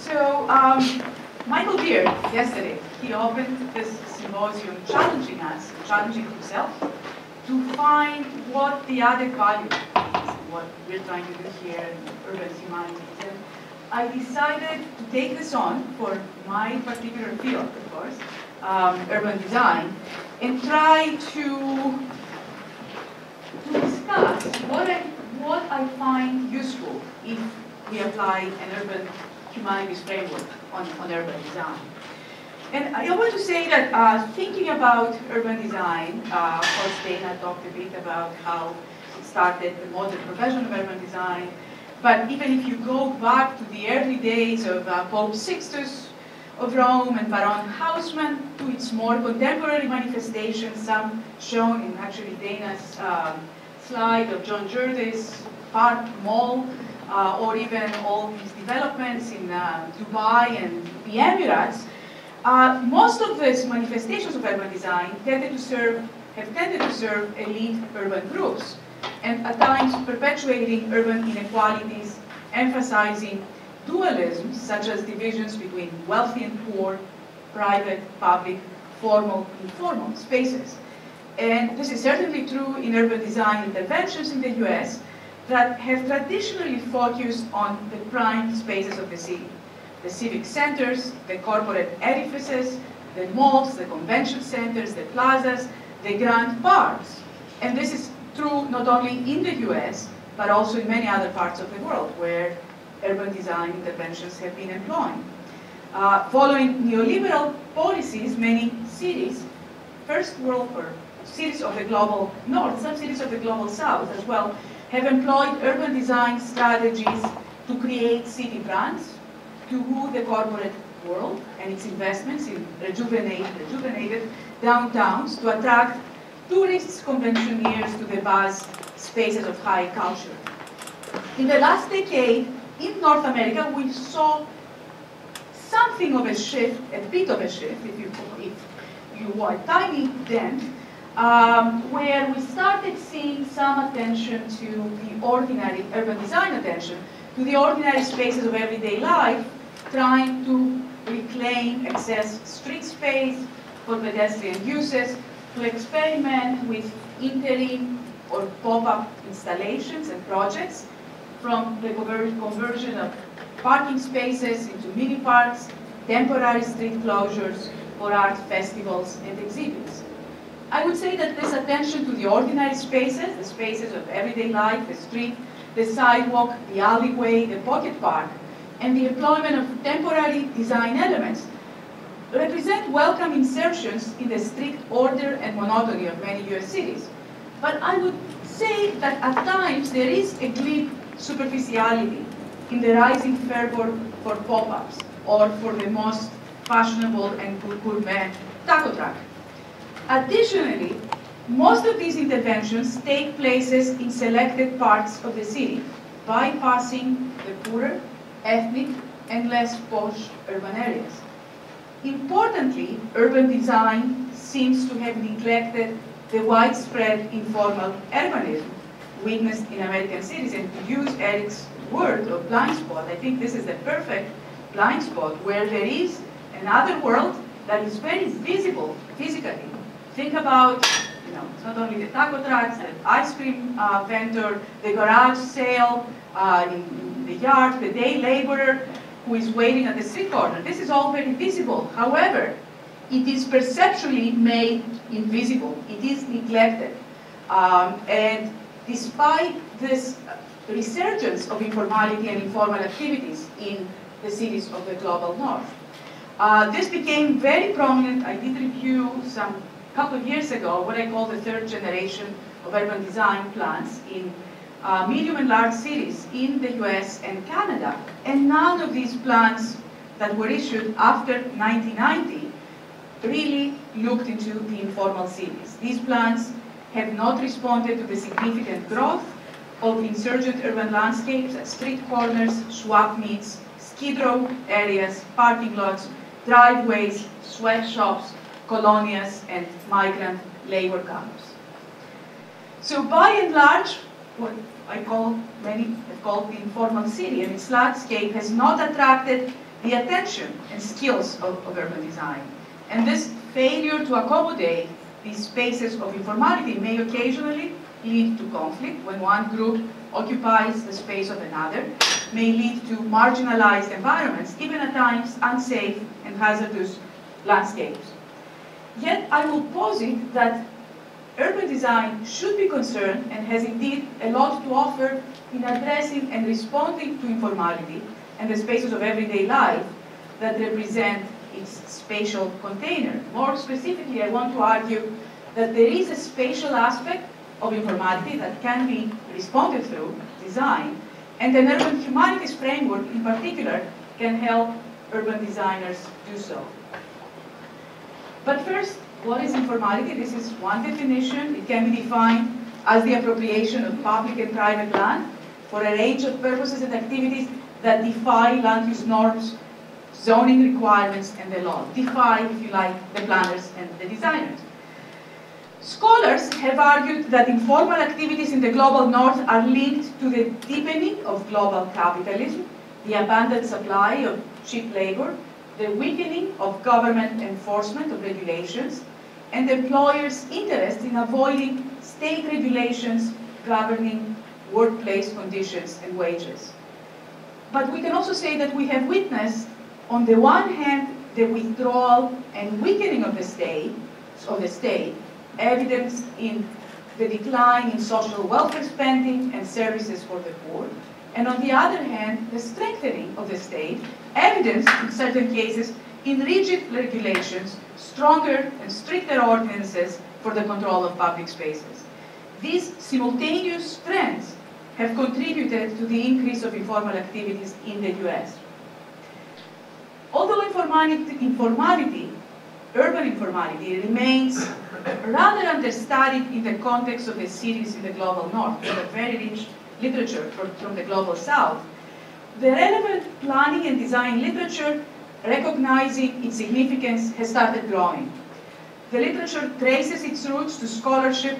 So, Michael Beard, yesterday, he opened this symposium challenging us, challenging himself, to find what the added value is, what we're trying to do here in Urban Humanities. And I decided to take this on for my particular field, of course, urban design, and try to discuss what I find useful if we apply an urban humanities framework on urban design. And I want to say that thinking about urban design, of course Dana talked a bit about how it started, the modern profession of urban design, but even if you go back to the early days of Pope Sixtus of Rome and Baron Haussmann to its more contemporary manifestations, some shown in actually Dana's slide of John Jurdes Park Mall, or even all these developments in Dubai and the Emirates. Most of these manifestations of urban design have tended to serve elite urban groups, and at times perpetuating urban inequalities, emphasizing dualisms such as divisions between wealthy and poor, private, public, formal, informal spaces. And this is certainly true in urban design interventions in the US that have traditionally focused on the prime spaces of the city. The civic centers, the corporate edifices, the malls, the convention centers, the plazas, the grand parks. And this is true not only in the US, but also in many other parts of the world where urban design interventions have been employed. Following neoliberal policies, many cities, first world or cities of the global north, some cities of the global south as well, have employed urban design strategies to create city brands, to woo the corporate world and its investments in rejuvenated downtowns, to attract tourists, conventioneers to the buzz spaces of high culture. In the last decade, in North America, we saw something of a shift, a bit of a shift, if you want, a tiny dent, where we started seeing some attention to the ordinary, urban design attention, to the ordinary spaces of everyday life, trying to reclaim excess street space for pedestrian uses, to experiment with interim or pop-up installations and projects, from the conversion of parking spaces into mini parks, temporary street closures for art festivals and exhibits. I would say that this attention to the ordinary spaces, the spaces of everyday life, the street, the sidewalk, the alleyway, the pocket park, and the employment of temporary design elements represent welcome insertions in the strict order and monotony of many US cities. But I would say that at times there is a glib superficiality in the rising fervor for pop-ups or for the most fashionable and gourmet taco truck. Additionally, most of these interventions take places in selected parts of the city, bypassing the poorer, ethnic, and less posh urban areas. Importantly, urban design seems to have neglected the widespread informal urbanism witnessed in American cities. And to use Eric's word of blind spot, I think this is the perfect blind spot where there is another world that is very visible physically. Think about, it's not only the taco trucks, the ice cream vendor, the garage sale in the yard, the day laborer who is waiting at the street corner. This is all very visible. However, it is perceptually made invisible. It is neglected. And despite this resurgence of informality and informal activities in the cities of the global north, this became very prominent. I did review some couple of years ago what I call the third generation of urban design plans in medium and large cities in the US and Canada. And none of these plans that were issued after 1990 really looked into the informal cities. These plans have not responded to the significant growth of insurgent urban landscapes at street corners, swap meets, skid row areas, parking lots, driveways, sweatshops, colonias, and migrant labor camps. So by and large, what many have called the informal city and its landscape has not attracted the attention and skills of urban design. And this failure to accommodate these spaces of informality may occasionally lead to conflict when one group occupies the space of another, may lead to marginalized environments, even at times unsafe and hazardous landscapes. Yet I will posit that urban design should be concerned and has indeed a lot to offer in addressing and responding to informality and the spaces of everyday life that represent its spatial container. More specifically, I want to argue that there is a spatial aspect of informality that can be responded through design, and an urban humanities framework in particular can help urban designers do so. But first, what is informality? This is one definition. It can be defined as the appropriation of public and private land for a range of purposes and activities that defy land use norms, zoning requirements, and the law. Defy, if you like, the planners and the designers. Scholars have argued that informal activities in the global north are linked to the deepening of global capitalism, the abundant supply of cheap labor, the weakening of government enforcement of regulations, and employers' interest in avoiding state regulations governing workplace conditions and wages. But we can also say that we have witnessed, on the one hand, the withdrawal and weakening of the state, evidenced in the decline in social welfare spending and services for the poor, and on the other hand, the strengthening of the state, evidenced in certain cases in rigid regulations, stronger and stricter ordinances for the control of public spaces. These simultaneous trends have contributed to the increase of informal activities in the US. Although informality, urban informality, remains rather understudied in the context of the cities in the global north, with a very rich literature from the global south, the relevant planning and design literature, recognizing its significance, has started growing. The literature traces its roots to scholarship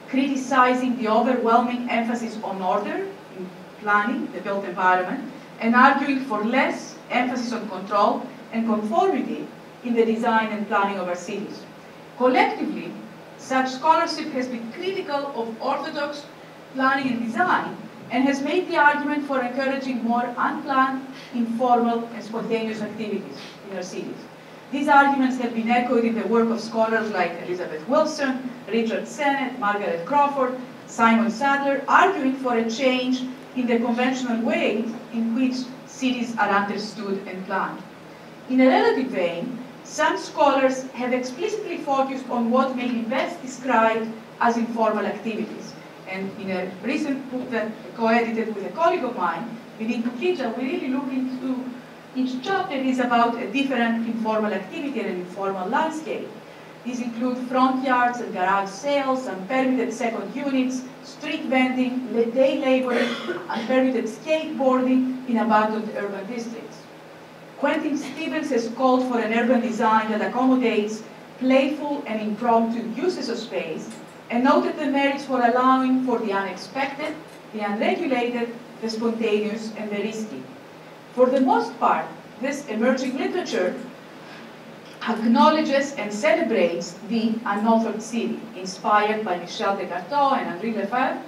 criticizing the overwhelming emphasis on order in planning the built environment, and arguing for less emphasis on control and conformity in the design and planning of our cities. Collectively, such scholarship has been critical of orthodox planning and design, and has made the argument for encouraging more unplanned, informal, and spontaneous activities in our cities. These arguments have been echoed in the work of scholars like Elizabeth Wilson, Richard Sennett, Margaret Crawford, Simon Sadler, arguing for a change in the conventional way in which cities are understood and planned. In a relative vein, some scholars have explicitly focused on what may be best described as informal activities. And in a recent book that I co-edited with a colleague of mine, Vinit Mukherjee, we really look into each chapter is about a different informal activity and an informal landscape. These include front yards and garage sales, unpermitted second units, street vending, day laboring, unpermitted skateboarding in abandoned urban districts. Quentin Stevens has called for an urban design that accommodates playful and impromptu uses of space, and noted the merits for allowing for the unexpected, the unregulated, the spontaneous, and the risky. For the most part, this emerging literature acknowledges and celebrates the unauthored city, inspired by Michel Descartes and Henri Lefebvre.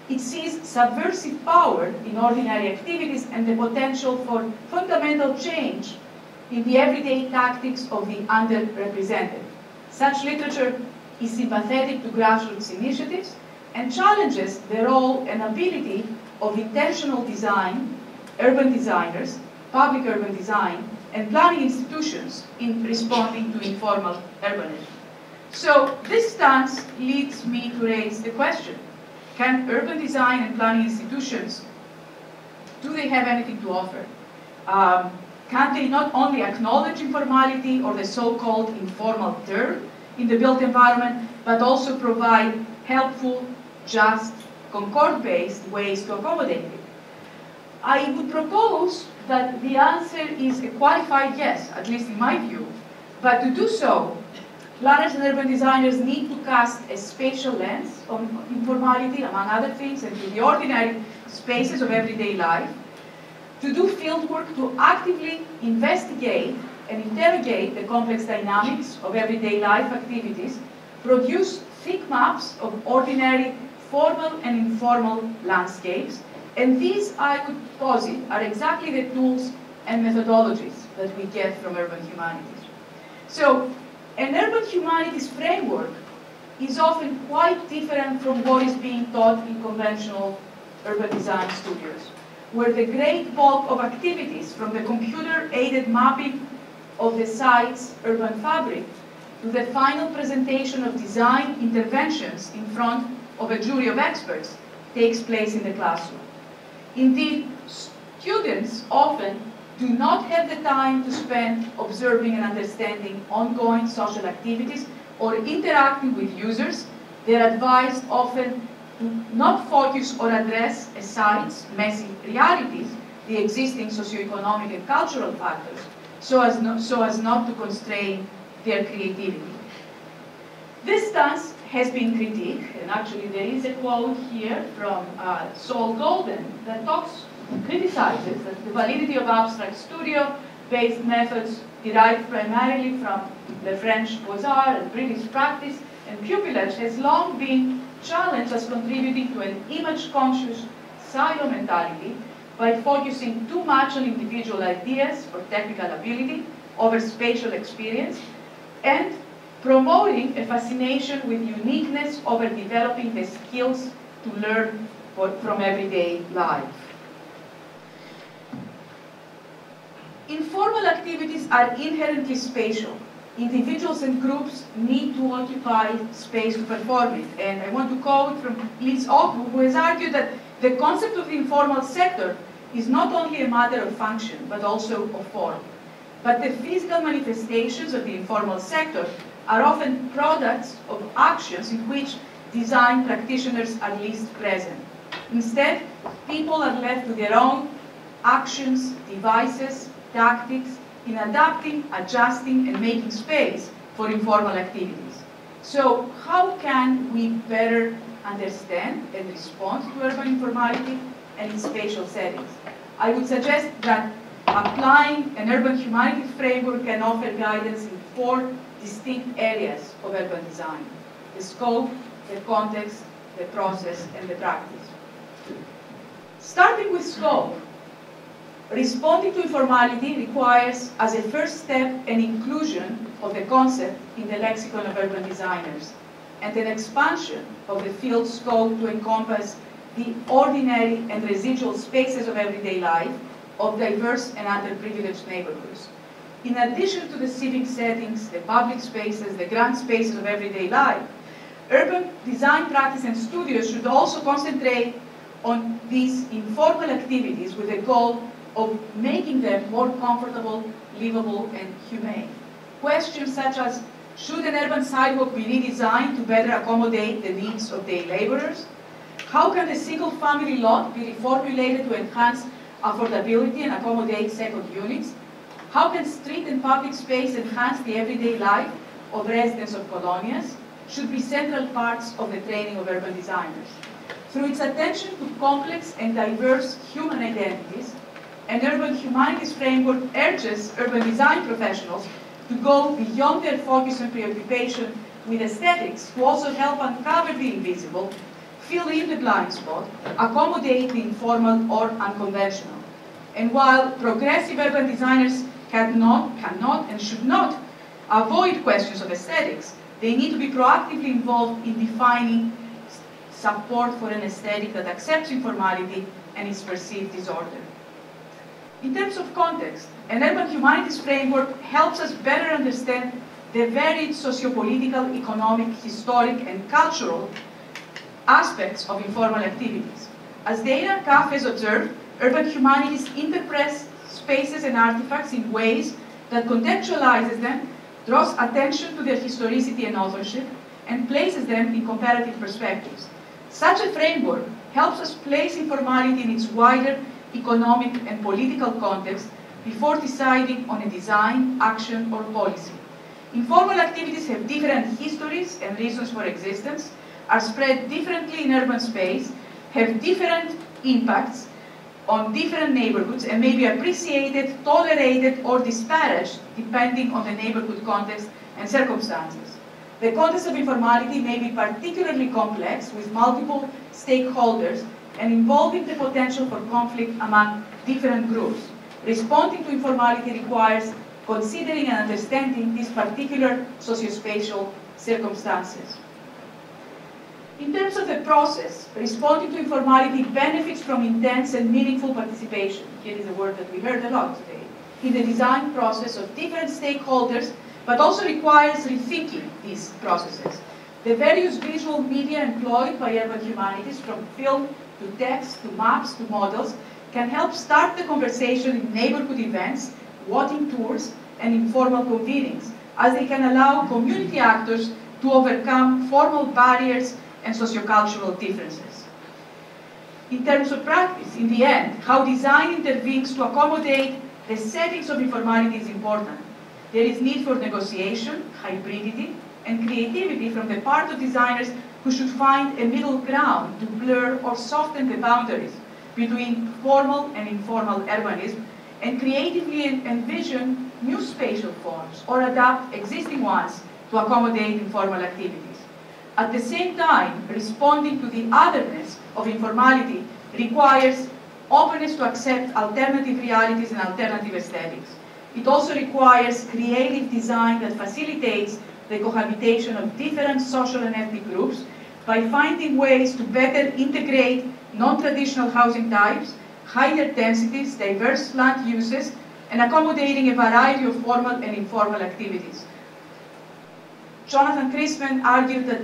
It sees subversive power in ordinary activities and the potential for fundamental change in the everyday tactics of the underrepresented. Such literature is sympathetic to grassroots initiatives and challenges the role and ability of intentional design, urban designers, public urban design, and planning institutions in responding to informal urbanism. So this stance leads me to raise the question, can urban design and planning institutions, do they have anything to offer? Can they not only acknowledge informality or the so-called informal term in the built environment, but also provide helpful, just, concord-based ways to accommodate it? I would propose that the answer is a qualified yes, at least in my view. But to do so, planners and urban designers need to cast a spatial lens on informality, among other things, and to the ordinary spaces of everyday life, to do fieldwork to actively investigate and interrogate the complex dynamics of everyday life activities, produce thick maps of ordinary formal and informal landscapes, and these, I would posit, are exactly the tools and methodologies that we get from urban humanities. So, an urban humanities framework is often quite different from what is being taught in conventional urban design studios, where the great bulk of activities, from the computer-aided mapping of the site's urban fabric to the final presentation of design interventions in front of a jury of experts, takes place in the classroom. Indeed, students often do not have the time to spend observing and understanding ongoing social activities or interacting with users. They're advised often to not focus or address a site's messy realities, the existing socioeconomic and cultural factors, so as not to constrain their creativity. This stance has been critiqued, and actually there is a quote here from Saul Golden that criticizes that the validity of abstract studio-based methods derived primarily from the French Beaux-Arts and British practice and pupillage has long been challenged as contributing to an image-conscious silo mentality by focusing too much on individual ideas or technical ability over spatial experience, and promoting a fascination with uniqueness over developing the skills to learn from everyday life. Informal activities are inherently spatial. Individuals and groups need to occupy space to perform it. And I want to quote from Liz Oku, who has argued that the concept of the informal sector is not only a matter of function, but also of form. But the physical manifestations of the informal sector are often products of actions in which design practitioners are least present. Instead, people are left to their own actions, devices, tactics, in adapting, adjusting, and making space for informal activities. So how can we better understand and respond to urban informality and its spatial settings? I would suggest that applying an urban humanities framework can offer guidance in 4 distinct areas of urban design: the scope, the context, the process, and the practice. Starting with scope, responding to informality requires, as a first step, an inclusion of the concept in the lexicon of urban designers, and an expansion of the field scope to encompass the ordinary and residual spaces of everyday life of diverse and underprivileged neighborhoods. In addition to the civic settings, the public spaces, the grand spaces of everyday life, urban design practice and studios should also concentrate on these informal activities with the goal of making them more comfortable, livable, and humane. Questions such as, should an urban sidewalk be redesigned to better accommodate the needs of day laborers? How can the single-family lot be reformulated to enhance affordability and accommodate second units? How can street and public space enhance the everyday life of residents of colonias? Should be central parts of the training of urban designers. Through its attention to complex and diverse human identities, an urban humanities framework urges urban design professionals to go beyond their focus and preoccupation with aesthetics, to also help uncover the invisible, fill in the blind spot, accommodate the informal or unconventional. And while progressive urban designers cannot, and should not avoid questions of aesthetics, they need to be proactively involved in defining support for an aesthetic that accepts informality and its perceived disorder. In terms of context, an urban humanities framework helps us better understand the varied sociopolitical, economic, historic, and cultural aspects of informal activities. As Dana Kaff has observed, urban humanities interprets spaces and artifacts in ways that contextualizes them, draws attention to their historicity and authorship, and places them in comparative perspectives. Such a framework helps us place informality in its wider economic and political context before deciding on a design, action, or policy. Informal activities have different histories and reasons for existence, are spread differently in urban space, have different impacts, on different neighborhoods and may be appreciated, tolerated, or disparaged depending on the neighborhood context and circumstances. The context of informality may be particularly complex with multiple stakeholders and involving the potential for conflict among different groups. Responding to informality requires considering and understanding these particular sociospatial circumstances. In terms of the process, responding to informality benefits from intense and meaningful participation. Here is a word that we heard a lot today. In the design process of different stakeholders, but also requires rethinking these processes. The various visual media employed by Urban Humanities, from film to text to maps to models, can help start the conversation in neighborhood events, walking tours, and informal convenings, as they can allow community actors to overcome formal barriers and sociocultural differences. In terms of practice, in the end, how design intervenes to accommodate the settings of informality is important. There is need for negotiation, hybridity, and creativity from the part of designers who should find a middle ground to blur or soften the boundaries between formal and informal urbanism, and creatively envision new spatial forms or adapt existing ones to accommodate informal activities. At the same time, responding to the otherness of informality requires openness to accept alternative realities and alternative aesthetics. It also requires creative design that facilitates the cohabitation of different social and ethnic groups by finding ways to better integrate non-traditional housing types, higher densities, diverse land uses, and accommodating a variety of formal and informal activities. Jonathan Christman argued that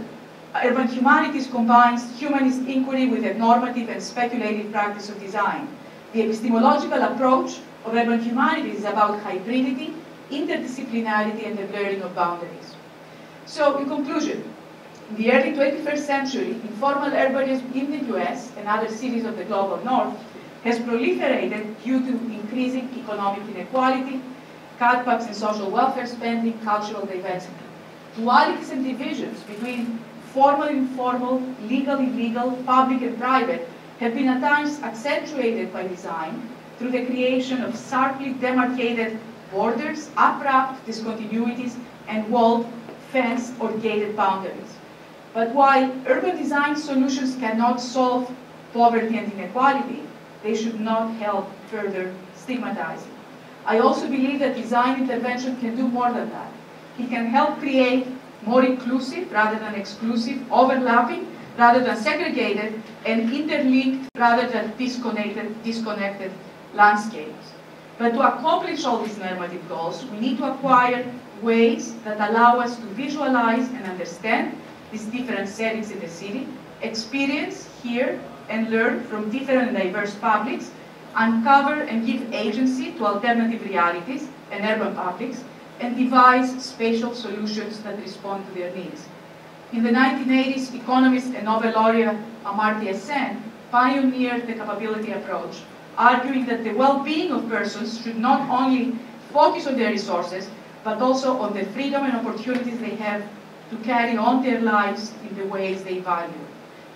Urban Humanities combines humanist inquiry with a normative and speculative practice of design. The epistemological approach of Urban Humanities is about hybridity, interdisciplinarity, and the blurring of boundaries. So, in conclusion, in the early 21st century, informal urbanism in the US and other cities of the global north has proliferated due to increasing economic inequality, cutbacks in social welfare spending, cultural diversity. Dualities and divisions between formal and informal, legal, illegal, public and private have been at times accentuated by design through the creation of sharply demarcated borders, abrupt discontinuities, and walled, fenced, or gated boundaries. But while urban design solutions cannot solve poverty and inequality, they should not help further stigmatizing. I also believe that design intervention can do more than that. It can help create more inclusive rather than exclusive, overlapping rather than segregated, and interlinked rather than disconnected landscapes. But to accomplish all these normative goals, we need to acquire ways that allow us to visualize and understand these different settings in the city, experience, hear, and learn from different and diverse publics, uncover and give agency to alternative realities and urban publics, and devise spatial solutions that respond to their needs. In the 1980s, economist and Nobel laureate Amartya Sen pioneered the capability approach, arguing that the well-being of persons should not only focus on their resources, but also on the freedom and opportunities they have to carry on their lives in the ways they value.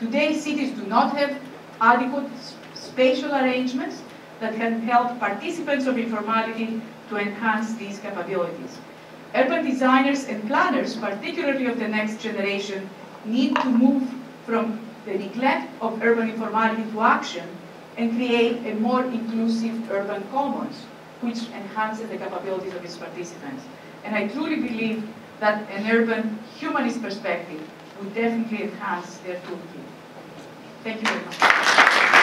Today, cities do not have adequate spatial arrangements that can help participants of informality to enhance these capabilities. Urban designers and planners, particularly of the next generation, need to move from the neglect of urban informality to action and create a more inclusive urban commons, which enhances the capabilities of its participants. And I truly believe that an urban humanist perspective would definitely enhance their toolkit. Thank you very much.